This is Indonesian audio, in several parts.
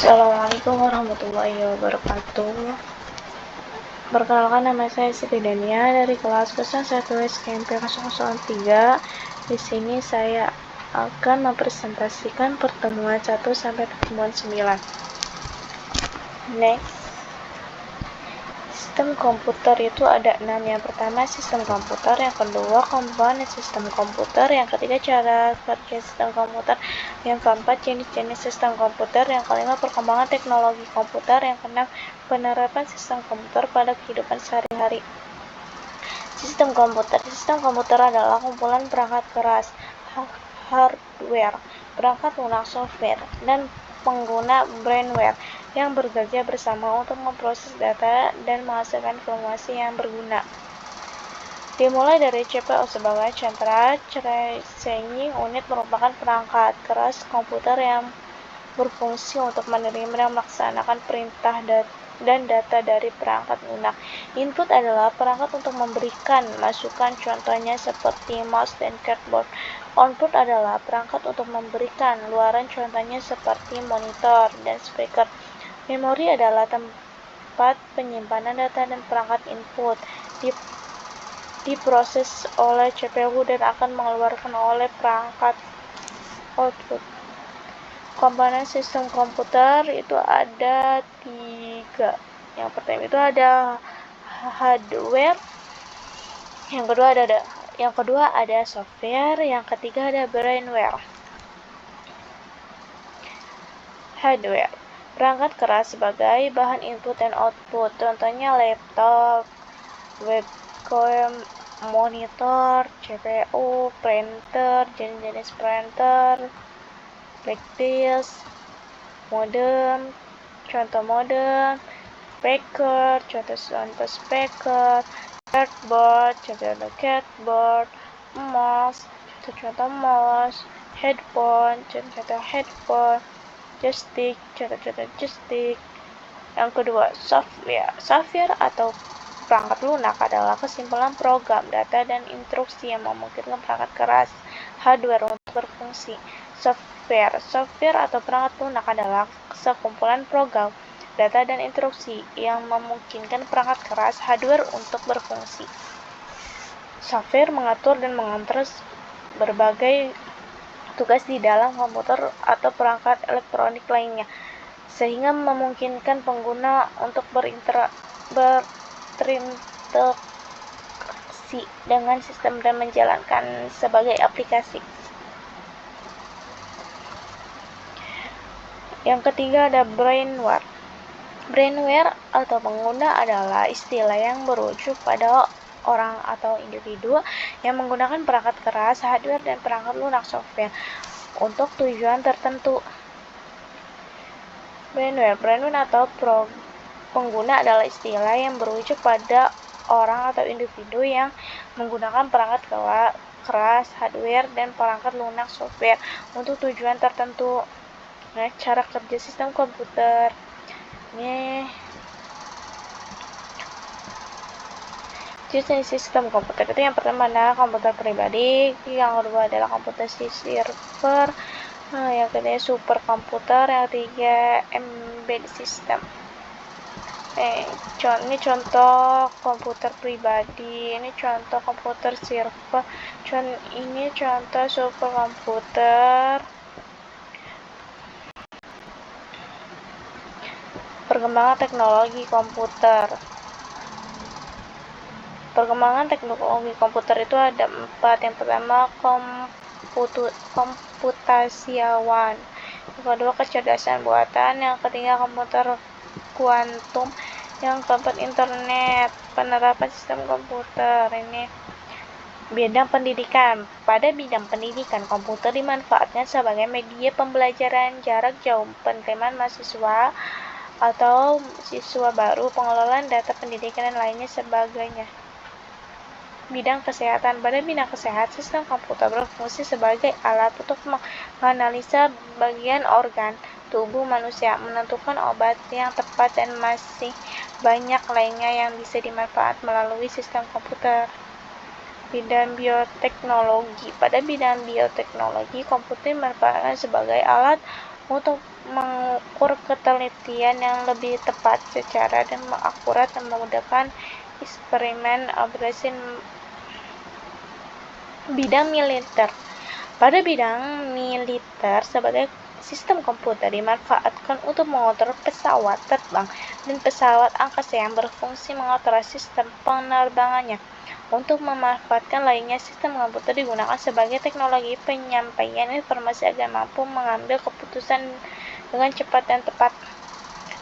Assalamualaikum warahmatullahi wabarakatuh. Perkenalkan, nama saya Siti Dania dari kelas 1 SKMP 003. Di sini saya akan mempresentasikan pertemuan 1 sampai pertemuan 9. Next. Sistem komputer itu ada 6. Yang pertama sistem komputer, yang kedua komponen sistem komputer, yang ketiga cara kerja sistem komputer, yang keempat jenis-jenis sistem komputer, yang kelima perkembangan teknologi komputer, yang keenam penerapan sistem komputer pada kehidupan sehari-hari. Sistem komputer adalah kumpulan perangkat keras, hardware, perangkat lunak, software, dan pengguna brainware yang bekerja bersama untuk memproses data dan menghasilkan informasi yang berguna. Dimulai dari CPU sebagai central processing unit, merupakan perangkat keras komputer yang berfungsi untuk menerima dan melaksanakan perintah dan data dari perangkat lunak. Input adalah perangkat untuk memberikan masukan, contohnya seperti mouse dan keyboard. Output adalah perangkat untuk memberikan luaran, contohnya seperti monitor dan speaker. Memori adalah tempat penyimpanan data dan perangkat input diproses oleh CPU dan akan mengeluarkan oleh perangkat output. Komponen sistem komputer itu ada 3. Yang pertama itu ada hardware, yang kedua ada software, yang ketiga ada brainware. Hardware, perangkat keras sebagai bahan input dan output, contohnya laptop, webcam, monitor, CPU, printer, jenis-jenis printer, flash disk, modem, contoh modem, speaker, contoh speaker, keyboard, contoh keyboard, mouse, contoh mouse, headphone, contoh headphone, joystick, contoh joystick. Yang kedua, software atau perangkat lunak adalah kesimpulan program, data, dan instruksi yang memungkinkan perangkat keras hardware untuk berfungsi. Software atau perangkat lunak adalah sekumpulan program, data, dan instruksi yang memungkinkan perangkat keras hardware untuk berfungsi. Software mengatur dan mengontrol berbagai tugas di dalam komputer atau perangkat elektronik lainnya, sehingga memungkinkan pengguna untuk berintegrasi dengan sistem dan menjalankan sebagai aplikasi. Yang ketiga ada brainware. Brainware atau pengguna adalah istilah yang merujuk pada orang atau individu yang menggunakan perangkat keras, hardware, dan perangkat lunak, software untuk tujuan tertentu. Brainware atau pengguna adalah istilah yang merujuk pada orang atau individu yang menggunakan perangkat keras, hardware, dan perangkat lunak, software untuk tujuan tertentu. Nah, cara kerja sistem komputer ini jenis sistem komputer itu yang pertama adalah komputer pribadi, yang kedua adalah komputer server, yang ketiga superkomputer, yang ketiga embedded system. Ini contoh komputer pribadi, ini contoh komputer server, ini contoh superkomputer. Perkembangan teknologi komputer. Perkembangan teknologi komputer itu ada 4. Yang pertama komputasiawan, yang kedua kecerdasan buatan, yang ketiga komputer kuantum, yang keempat internet. Penerapan sistem komputer ini bidang pendidikan. Pada bidang pendidikan, komputer dimanfaatkan sebagai media pembelajaran jarak jauh, penerimaan mahasiswa atau siswa baru, pengelolaan data pendidikan, dan lainnya sebagainya. Bidang kesehatan. Pada bidang kesehatan, sistem komputer berfungsi sebagai alat untuk menganalisa bagian organ tubuh manusia, menentukan obat yang tepat, dan masih banyak lainnya yang bisa dimanfaatkan melalui sistem komputer. Bidang bioteknologi. Pada bidang bioteknologi, komputer dimanfaatkan sebagai alat untuk mengukur ketelitian yang lebih tepat secara dan akurat dan memudahkan eksperimen operasi bidang militer. Pada bidang militer, sebagai sistem komputer dimanfaatkan untuk mengontrol pesawat terbang dan pesawat angkasa yang berfungsi mengontrol sistem penerbangannya. Untuk memanfaatkan lainnya, sistem komputer digunakan sebagai teknologi penyampaian informasi agar mampu mengambil keputusan dengan cepat dan tepat.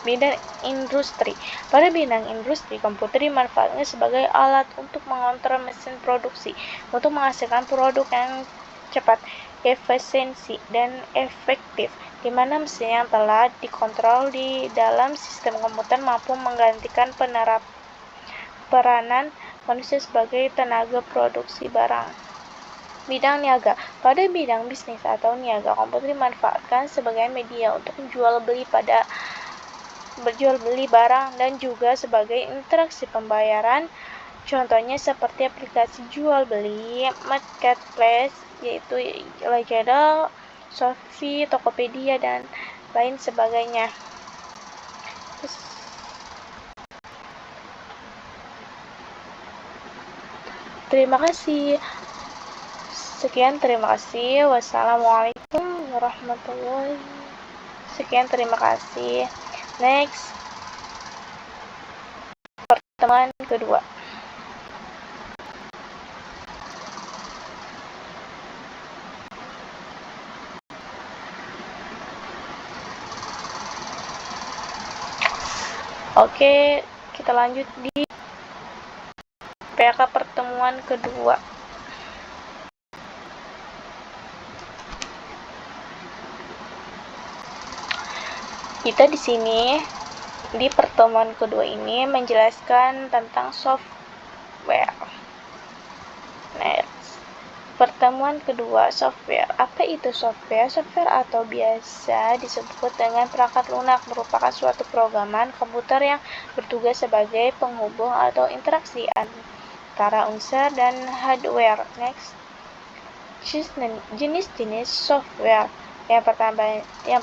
Bidang industri. Pada bidang industri, komputer dimanfaatkan sebagai alat untuk mengontrol mesin produksi untuk menghasilkan produk yang cepat, efisiensi, dan efektif, di mana mesin yang telah dikontrol di dalam sistem komputer mampu menggantikan peranan manusia sebagai tenaga produksi barang. Bidang niaga. Pada bidang bisnis atau niaga, komputer dimanfaatkan sebagai media untuk berjual beli barang dan juga sebagai interaksi pembayaran. Contohnya seperti aplikasi jual beli, marketplace, yaitu Lazada, Shopee, Tokopedia, dan lain sebagainya. Terima kasih. Sekian, terima kasih. Wassalamualaikum warahmatullahi wabarakatuh. Sekian, terima kasih. Next, pertemuan kedua. Oke, kita lanjut di PK pertemuan kedua. Kita di sini di pertemuan kedua ini menjelaskan tentang software. Next, pertemuan kedua, software. Apa itu software? Software atau biasa disebut dengan perangkat lunak merupakan suatu programan komputer yang bertugas sebagai penghubung atau interaksi antara unsur dan hardware. Next, jenis-jenis software. Yang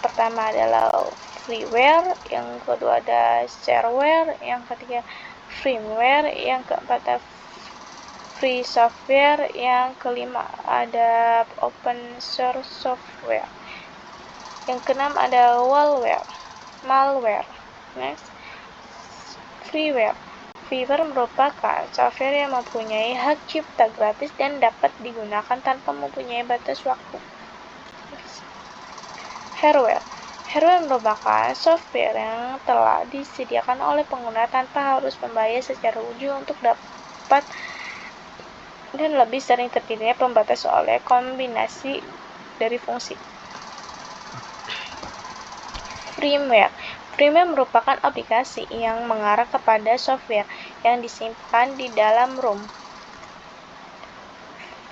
pertama adalah freeware, yang kedua ada shareware, yang ketiga firmware, yang keempat ada free software, yang kelima ada open source software, yang keenam ada malware. Next, freeware. Freeware merupakan software yang mempunyai hak cipta gratis dan dapat digunakan tanpa mempunyai batas waktu. Hardware. Hardware merupakan software yang telah disediakan oleh pengguna tanpa harus membayar secara ujung untuk dapat dan lebih sering terjadinya pembatas oleh kombinasi dari fungsi. Firmware. Firmware merupakan aplikasi yang mengarah kepada software yang disimpan di dalam ROM.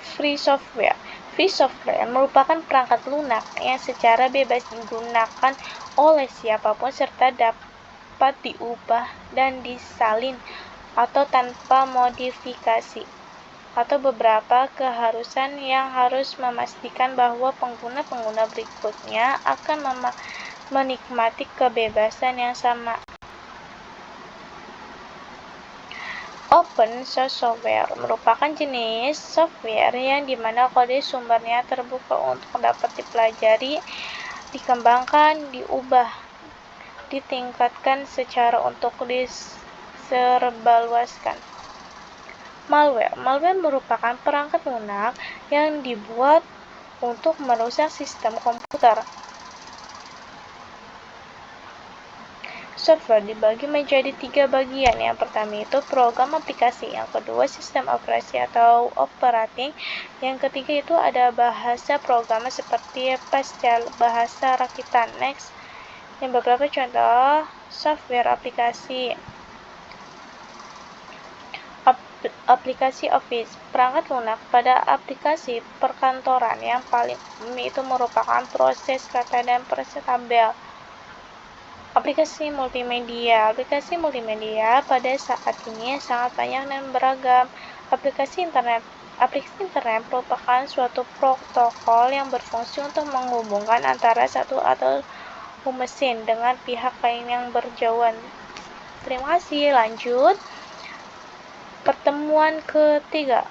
Free software. Free software merupakan perangkat lunak yang secara bebas digunakan oleh siapapun serta dapat diubah dan disalin atau tanpa modifikasi, atau beberapa keharusan yang harus memastikan bahwa pengguna-pengguna berikutnya akan menikmati kebebasan yang sama. Open source software merupakan jenis software yang dimana kode sumbernya terbuka untuk dapat dipelajari, dikembangkan, diubah, ditingkatkan secara untuk disebarluaskan. Malware. Malware merupakan perangkat lunak yang dibuat untuk merusak sistem komputer. Software dibagi menjadi 3 bagian. Yang pertama itu program aplikasi, yang kedua sistem operasi atau operating, yang ketiga itu ada bahasa program seperti Pascal, bahasa rakitan. Next, yang beberapa contoh software aplikasi. Aplikasi Office, perangkat lunak pada aplikasi perkantoran yang paling umum itu merupakan proses kata dan proses tabel. Aplikasi multimedia. Aplikasi multimedia pada saat ini sangat banyak dan beragam. Aplikasi internet merupakan suatu protokol yang berfungsi untuk menghubungkan antara satu atau suhu mesin dengan pihak lain yang berjauhan. Terima kasih. Lanjut. Pertemuan ketiga.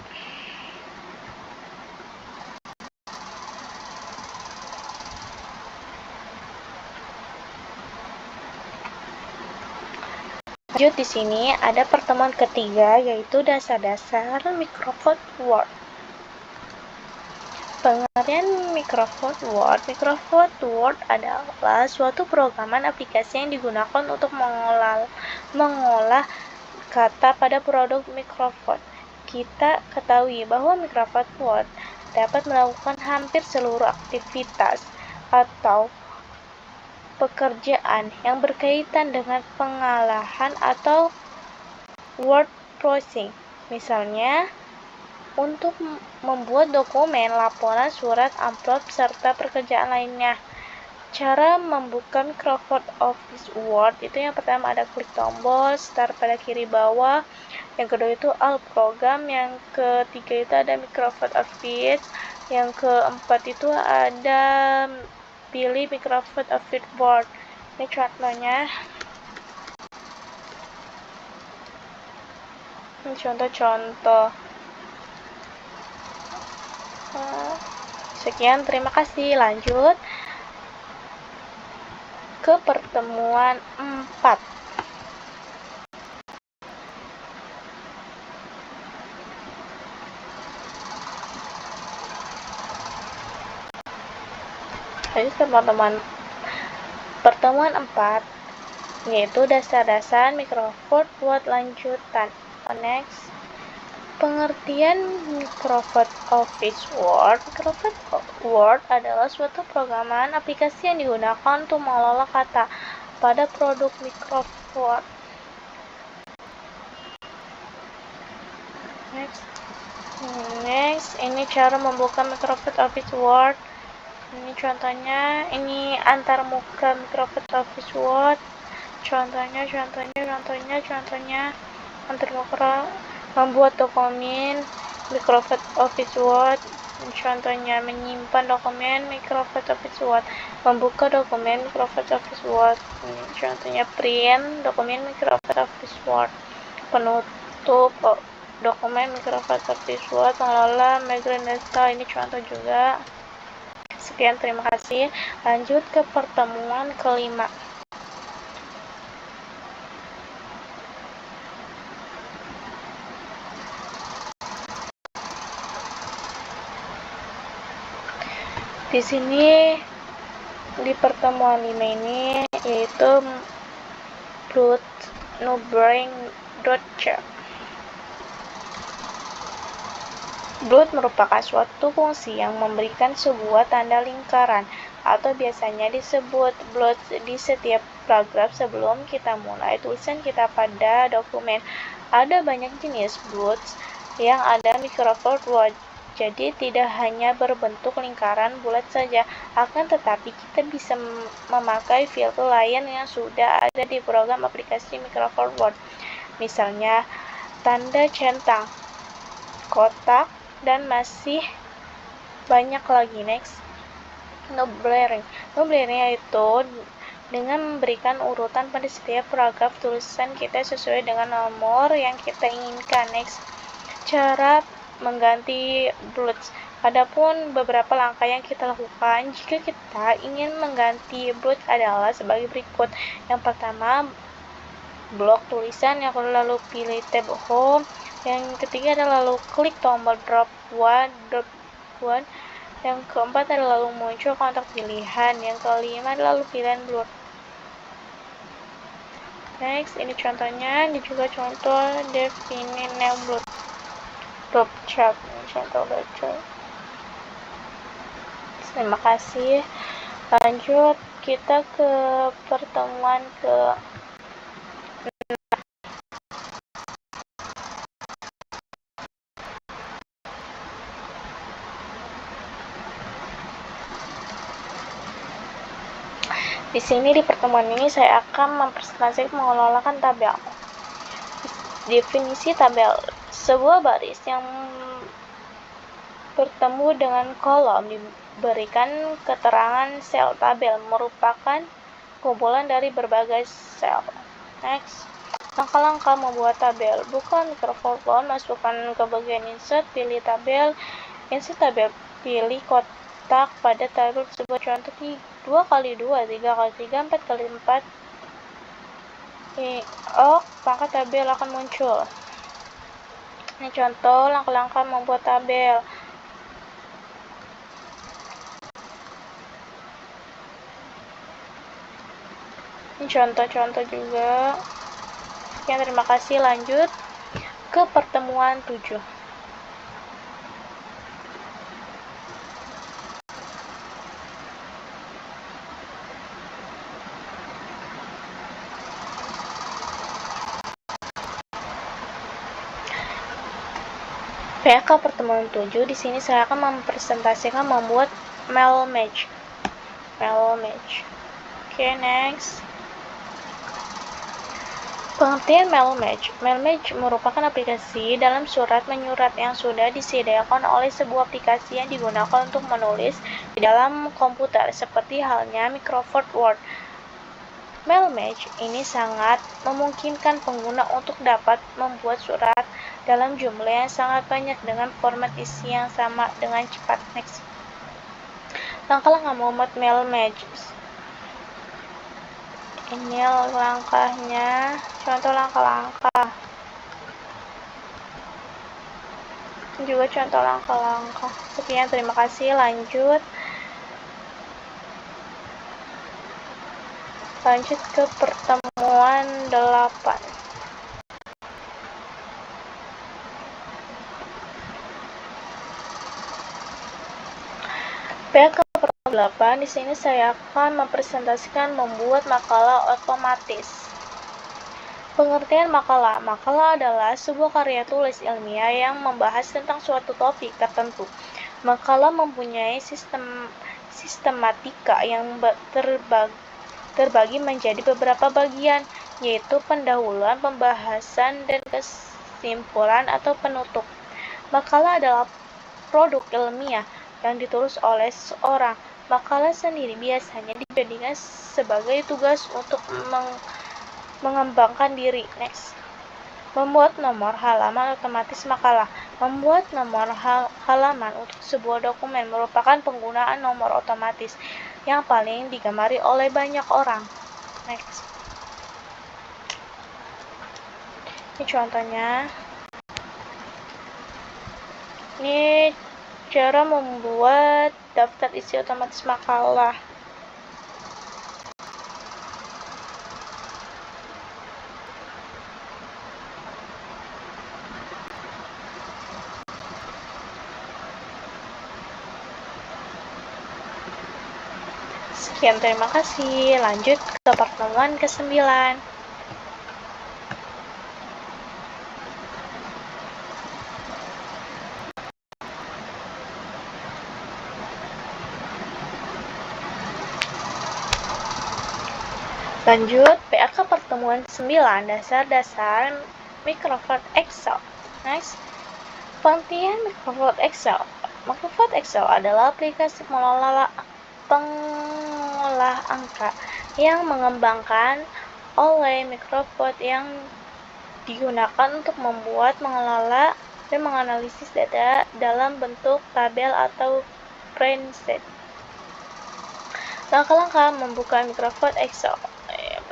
Lanjut, di sini ada pertemuan ketiga, yaitu dasar-dasar Microsoft Word. Pengertian Microsoft Word. Microsoft Word adalah suatu programan aplikasi yang digunakan untuk mengolah kata pada produk Microsoft. Kita ketahui bahwa Microsoft Word dapat melakukan hampir seluruh aktivitas atau pekerjaan yang berkaitan dengan pengolahan atau word processing. Misalnya, untuk membuat dokumen, laporan, surat, amplop, serta pekerjaan lainnya. Cara membuka Microsoft Office Word itu yang pertama ada klik tombol start pada kiri bawah, yang kedua itu Alt program, yang ketiga itu ada Microsoft Office, yang keempat itu ada pilih Microsoft Office Word. Ini contohnya. Ini contoh-contoh. Sekian, terima kasih. Lanjut ke pertemuan 4. Jadi pertemuan 4 yaitu dasar-dasar Microsoft Word lanjutan. Next. Pengertian Microsoft Office Word. Microsoft Word adalah suatu programan aplikasi yang digunakan untuk mengelola kata pada produk Microsoft Word. Next, ini cara membuka Microsoft Office Word. Ini contohnya, ini antarmuka Microsoft Office Word. Contohnya antarmuka membuat dokumen Microsoft Office Word. Contohnya menyimpan dokumen Microsoft Office Word, membuka dokumen Microsoft Office Word. Contohnya print dokumen Microsoft Office Word, penutup dokumen Microsoft Office Word, mengelola Magenta. Ini contoh juga. Sekian, terima kasih. Lanjut ke pertemuan kelima. Di sini di pertemuan 5 ini yaitu Blood Numbering Dot. Blood merupakan suatu fungsi yang memberikan sebuah tanda lingkaran atau biasanya disebut blood di setiap paragraf sebelum kita mulai tulisan kita pada dokumen. Ada banyak jenis bloods yang ada Microsoft Word. Jadi tidak hanya berbentuk lingkaran bulat saja, akan tetapi kita bisa memakai filter lain yang sudah ada di program aplikasi Microsoft Word. Misalnya tanda centang, kotak, dan masih banyak lagi. Next, numbering. Numbering itu dengan memberikan urutan pada setiap paragraf tulisan kita sesuai dengan nomor yang kita inginkan. Next, cara mengganti bloods. Adapun beberapa langkah yang kita lakukan jika kita ingin mengganti blood adalah sebagai berikut. Yang pertama, blok tulisan, yang kedua lalu pilih tab home, yang ketiga adalah lalu klik tombol drop one, yang keempat adalah lalu muncul kontak pilihan, yang kelima adalah lalu pilihan blur. Next, ini contohnya, ini juga contoh define new blur. Drop chart, contoh baca. Terima kasih. Lanjut kita ke pertemuan ke Di sini di pertemuan ini saya akan mempresentasikan mengelolakan tabel. Definisi tabel: sebuah baris yang bertemu dengan kolom diberikan keterangan sel tabel merupakan kumpulan dari berbagai sel. Next. Langkah-langkah membuat tabel. Buka Microsoft Word, masukkan ke bagian insert, pilih tabel, insert tabel, pilih kotak pada tabel tersebut. Contoh 2x2, 3x3, 4x4. Maka tabel akan muncul. Ini contoh langkah-langkah membuat tabel. Ini contoh-contoh juga. Sekian, terima kasih. Lanjut ke pertemuan 7. PK pertemuan 7, di sini saya akan mempresentasikan membuat mail match. Oke, next. Pengertian mail match. Mail match merupakan aplikasi dalam surat menyurat yang sudah disediakan oleh sebuah aplikasi yang digunakan untuk menulis di dalam komputer, seperti halnya Microsoft Word. Mail match ini sangat memungkinkan pengguna untuk dapat membuat surat dalam jumlah yang sangat banyak dengan format isi yang sama dengan cepat. Next. Langkah-langkah membuat mail match. Ini langkahnya, contoh langkah-langkah. Juga contoh langkah-langkah. Sekian, terima kasih. Lanjut ke pertemuan 8. PK pertemuan 8, di sini saya akan mempresentasikan membuat makalah otomatis. Pengertian makalah. Makalah adalah sebuah karya tulis ilmiah yang membahas tentang suatu topik tertentu. Makalah mempunyai sistematika yang terbagi menjadi beberapa bagian, yaitu pendahuluan, pembahasan, dan kesimpulan atau penutup. Makalah adalah produk ilmiah yang ditulis oleh seseorang. Makalah sendiri biasanya dijadikan sebagai tugas untuk mengembangkan diri. Next. Membuat nomor halaman otomatis makalah. Membuat nomor halaman untuk sebuah dokumen merupakan penggunaan nomor otomatis yang paling digemari oleh banyak orang. Next. Ini contohnya. Ini cara membuat daftar isi otomatis makalah. Sekian, terima kasih. Lanjut ke pertemuan ke-9. Lanjut, PAK pertemuan 9, dasar-dasar Microsoft Excel. Next. Pengertian Microsoft Excel. Microsoft Excel adalah aplikasi pengolah angka yang mengembangkan oleh Microsoft yang digunakan untuk membuat, mengelola, dan menganalisis data dalam bentuk tabel atau spreadsheet. Langkah-langkah membuka Microsoft Excel.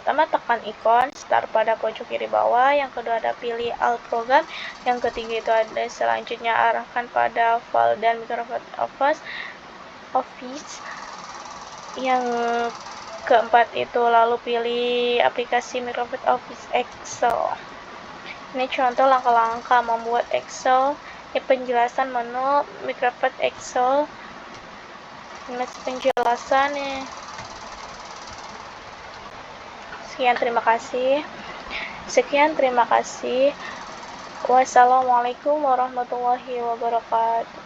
Pertama, tekan ikon start pada pojok kiri bawah. Yang kedua ada pilih Alt program. Yang ketiga itu ada selanjutnya arahkan pada file dan Microsoft Office. Yang keempat itu lalu pilih aplikasi Microsoft Office Excel. Ini contoh langkah-langkah membuat Excel. Ini penjelasan menu Microsoft Excel. Ini penjelasan nih. Sekian, terima kasih. Wassalamualaikum warahmatullahi wabarakatuh.